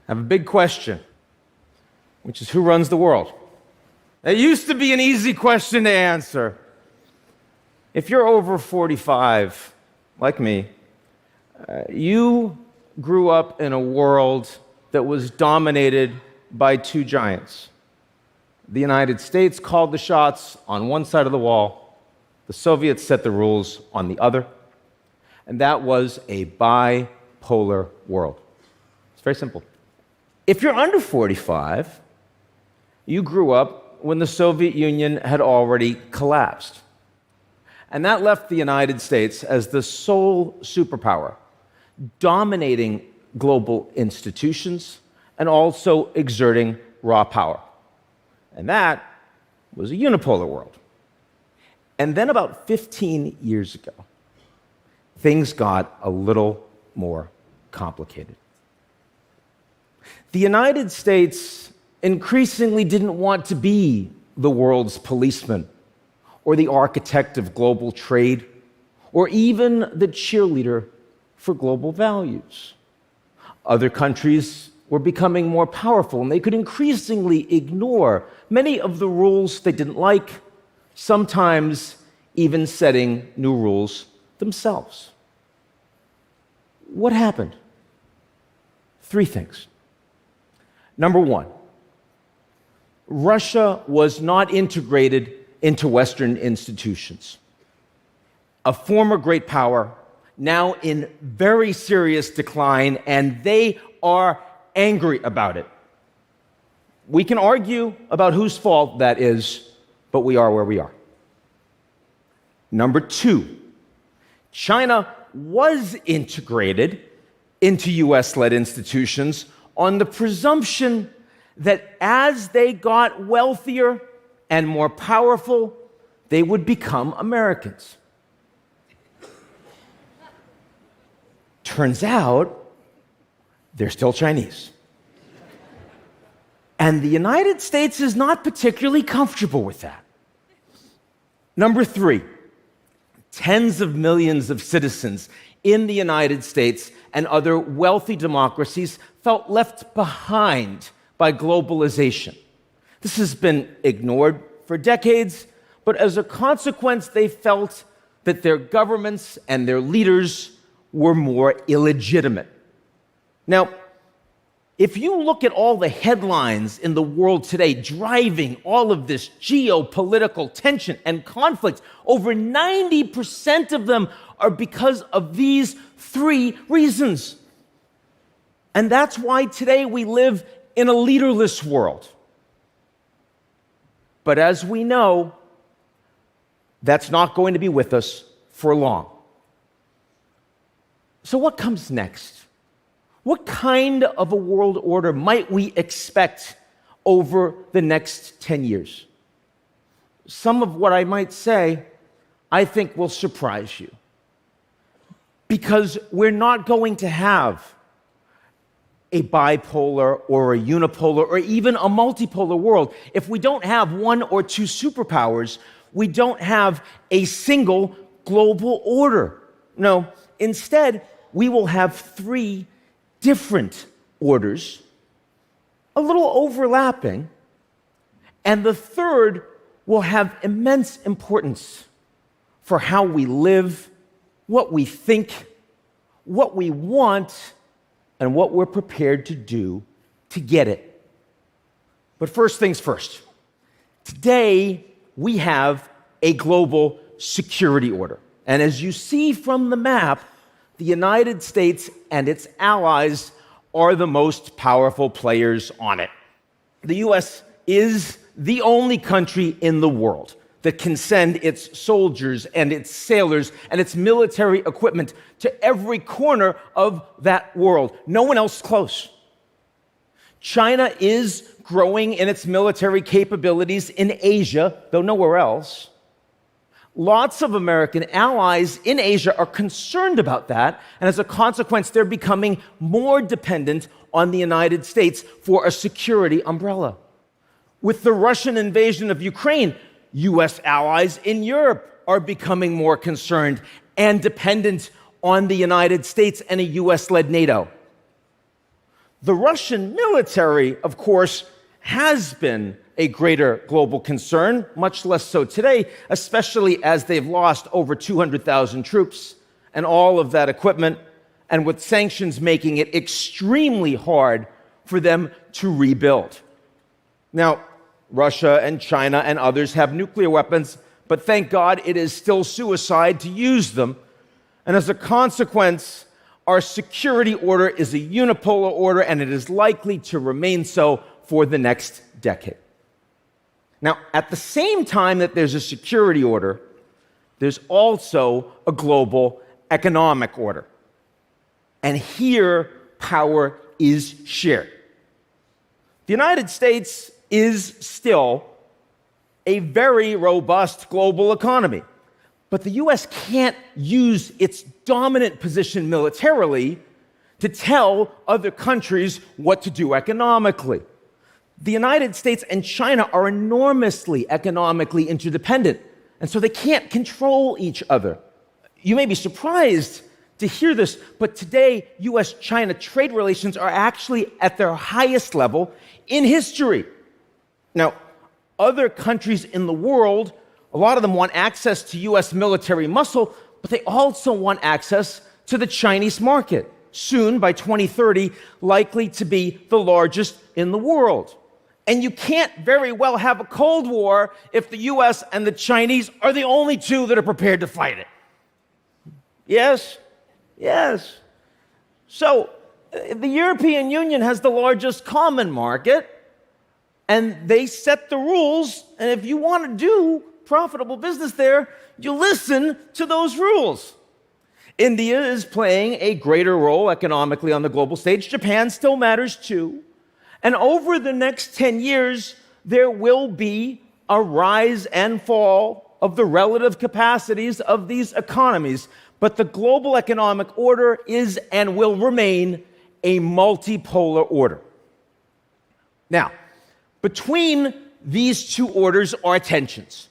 I have a big question, which is who runs the world? It used to be an easy question to answer. If you're over 45, like me, you grew up in a world that was dominated by two giants. The United States called the shots on one side of the wall. The Soviets set the rules on the other. And that was a bipolar world. It's very simple. If you're under 45, you grew up when the Soviet Union had already collapsed. And that left the United States as the sole superpower, dominating global institutions and also exerting raw power. And that was a unipolar world. And then about 15 years ago, things got a little more complicated. The United States increasingly didn't want to be the world's policeman or the architect of global trade or even the cheerleader for global values. Other countries were becoming more powerful, and they could increasingly ignore many of the rules they didn't like, sometimes even setting new rules themselves. What happened? 3 things. Number 1, Russia was not integrated into Western institutions. A former great power, now in very serious decline, and they are angry about it. We can argue about whose fault that is, but we are where we are. Number 2, China was integrated into US-led institutions on the presumption that as they got wealthier and more powerful, they would become Americans. Turns out, they're still Chinese. And the United States is not particularly comfortable with that. Number 3, tens of millions of citizens in the United States and other wealthy democracies felt left behind by globalization. This has been ignored for decades, but as a consequence, they felt that their governments and their leaders were more illegitimate. Now, if you look at all the headlines in the world today driving all of this geopolitical tension and conflict, over 90% of them are because of these 3 reasons. And that's why today we live in a leaderless world. But as we know, that's not going to be with us for long. So what comes next? What kind of a world order might we expect over the next 10 years? Some of what I might say, I think will surprise you. Because we're not going to have a bipolar or a unipolar or even a multipolar world. If we don't have 1 or 2 superpowers, we don't have a single global order. No, instead, we will have 3 different orders, a little overlapping, and the third will have immense importance for how we live, what we think, what we want, and what we're prepared to do to get it. But first things first. Today, we have a global security order. And as you see from the map, the United States and its allies are the most powerful players on it. The US is the only country in the world that can send its soldiers and its sailors and its military equipment to every corner of that world. No one else is close. China is growing in its military capabilities in Asia, though nowhere else. Lots of American allies in Asia are concerned about that, and as a consequence, they're becoming more dependent on the United States for a security umbrella. With the Russian invasion of Ukraine, US allies in Europe are becoming more concerned and dependent on the United States and a US-led NATO. The Russian military, of course, has been a greater global concern, much less so today, especially as they've lost over 200,000 troops and all of that equipment, and with sanctions making it extremely hard for them to rebuild. Now, Russia and China and others have nuclear weapons, but thank God it is still suicide to use them. And as a consequence, our security order is a unipolar order, and it is likely to remain so for the next decade. Now, at the same time that there's a security order, there's also a global economic order. And here, power is shared. The United States is still a very robust global economy, but the US can't use its dominant position militarily to tell other countries what to do economically. The United States and China are enormously economically interdependent, and so they can't control each other. You may be surprised to hear this, but today, US-China trade relations are actually at their highest level in history. Now, other countries in the world, a lot of them want access to US military muscle, but they also want access to the Chinese market, soon, by 2030, likely to be the largest in the world. And you can't very well have a Cold War if the US and the Chinese are the only two that are prepared to fight it. Yes? Yes. So, the European Union has the largest common market, and they set the rules, and if you want to do profitable business there, you listen to those rules. India is playing a greater role economically on the global stage. Japan still matters too. And over the next 10 years, there will be a rise and fall of the relative capacities of these economies. But the global economic order is and will remain a multipolar order. Now, between these two orders are tensions,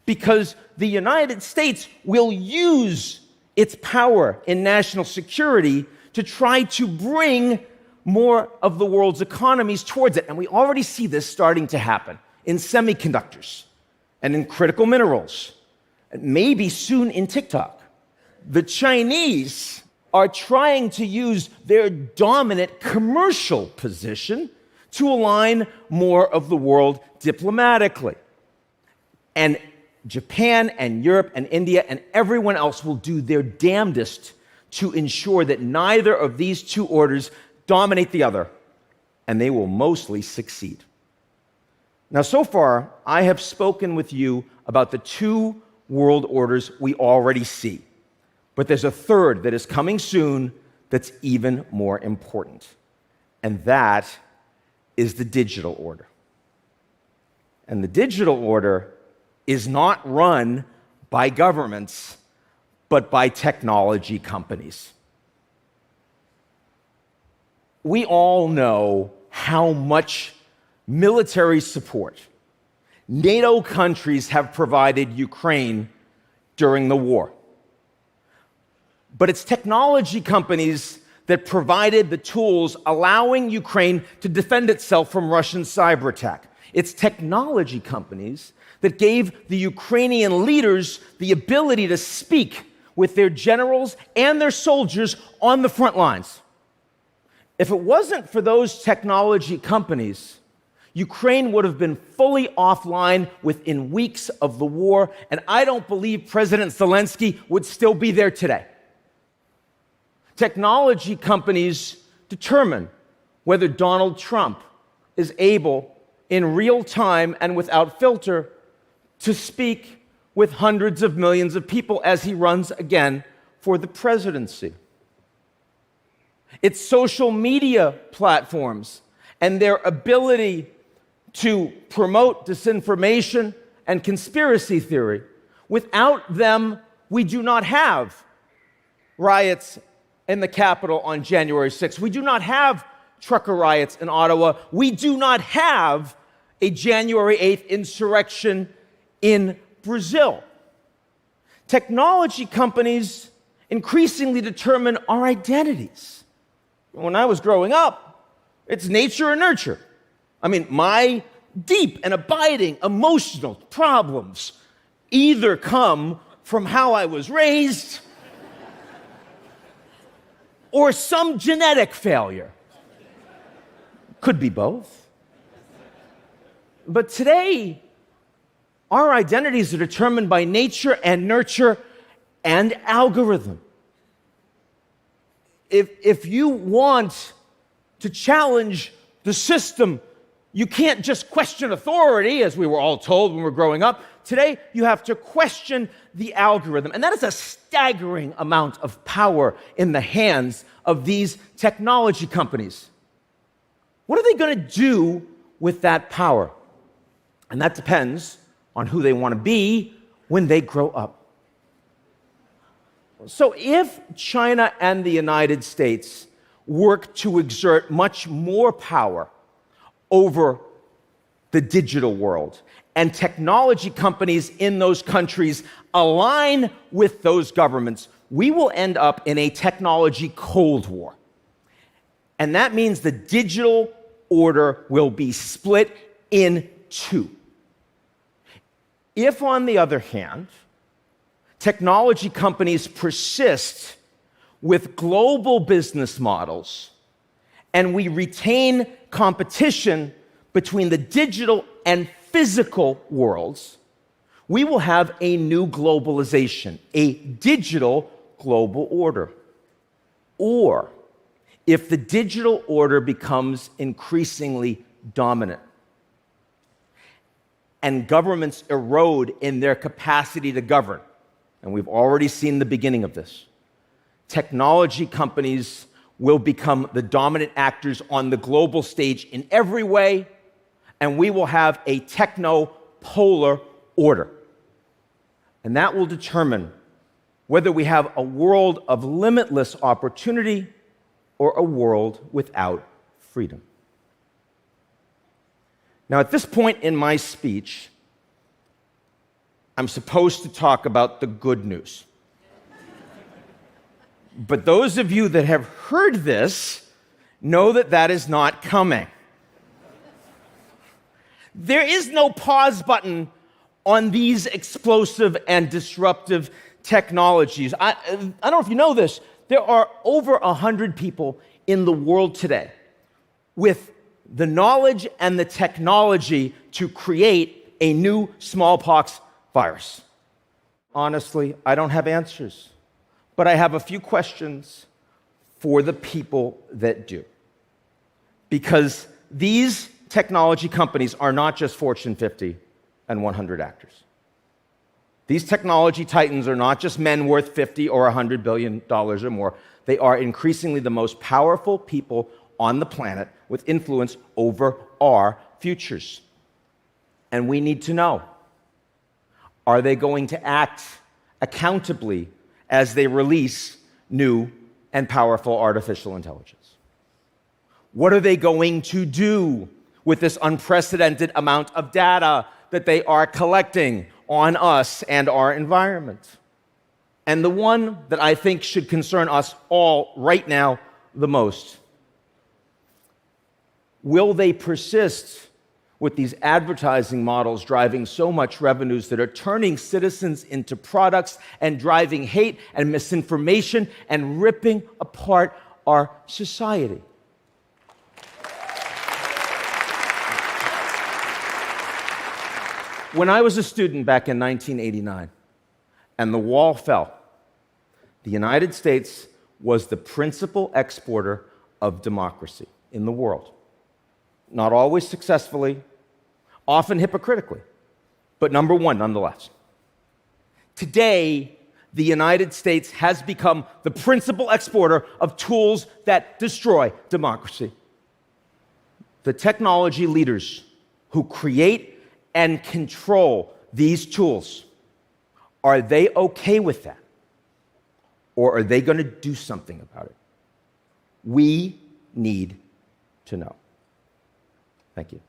because the United States will use its power in national security to try to bring more of the world's economies towards it. And we already see this starting to happen in semiconductors and in critical minerals, and maybe soon in TikTok. The Chinese are trying to use their dominant commercial position to align more of the world diplomatically. And Japan and Europe and India and everyone else will do their damnedest to ensure that neither of these two orders dominate the other, and they will mostly succeed. Now, so far, I have spoken with you about the two world orders we already see. But there's a third that is coming soon that's even more important, and that is the digital order. And the digital order is not run by governments, but by technology companies. We all know how much military support NATO countries have provided Ukraine during the war. But it's technology companies that provided the tools allowing Ukraine to defend itself from Russian cyber attack. It's technology companies that gave the Ukrainian leaders the ability to speak with their generals and their soldiers on the front lines. If it wasn't for those technology companies, Ukraine would have been fully offline within weeks of the war, and I don't believe President Zelensky would still be there today. Technology companies determine whether Donald Trump is able, in real time and without filter, to speak with hundreds of millions of people as he runs again for the presidency. It's social media platforms and their ability to promote disinformation and conspiracy theory. Without them, we do not have riots in the Capitol on January 6th. We do not have trucker riots in Ottawa. We do not have a January 8th insurrection in Brazil. Technology companies increasingly determine our identities. When I was growing up, It's nature or nurture. I mean, my deep and abiding emotional problems either come from how I was raised or some genetic failure. Could be both. But today, our identities are determined by nature and nurture and algorithm. If you want to challenge the system, you can't just question authority, as we were all told when we were growing up. Today, you have to question the algorithm. And that is a staggering amount of power in the hands of these technology companies. What are they going to do with that power? And that depends on who they want to be when they grow up. So if China and the United States work to exert much more power over the digital world, and technology companies in those countries align with those governments, we will end up in a technology Cold War. And that means the digital order will be split in two. If, on the other hand, technology companies persist with global business models and we retain competition between the digital and physical worlds, we will have a new globalization, a digital global order. Or, if the digital order becomes increasingly dominant and governments erode in their capacity to govern, and we've already seen the beginning of this, technology companies will become the dominant actors on the global stage in every way, and we will have a techno-polar order. And that will determine whether we have a world of limitless opportunity or a world without freedom. Now, at this point in my speech, I'm supposed to talk about the good news. But those of you that have heard this know that that is not coming. There is no pause button on these explosive and disruptive technologies. I don't know if you know this, there are over 100 people in the world today with the knowledge and the technology to create a new smallpox virus. Honestly, I don't have answers, but I have a few questions for the people that do. Because these technology companies are not just Fortune 50 and 100 actors. These technology titans are not just men worth $50 or $100 billion or more. They are increasingly the most powerful people on the planet with influence over our futures. And we need to know, are they going to act accountably as they release new and powerful artificial intelligence? What are they going to do with this unprecedented amount of data that they are collecting on us and our environment? And the one that I think should concern us all right now the most, will they persist with these advertising models driving so much revenues that are turning citizens into products and driving hate and misinformation and ripping apart our society? When I was a student back in 1989 and the wall fell, the United States was the principal exporter of democracy in the world. Not always successfully, often hypocritically, but number one nonetheless. Today, the United States has become the principal exporter of tools that destroy democracy. The technology leaders who create and control these tools, are they okay with that? Or are they going to do something about it? We need to know. Thank you.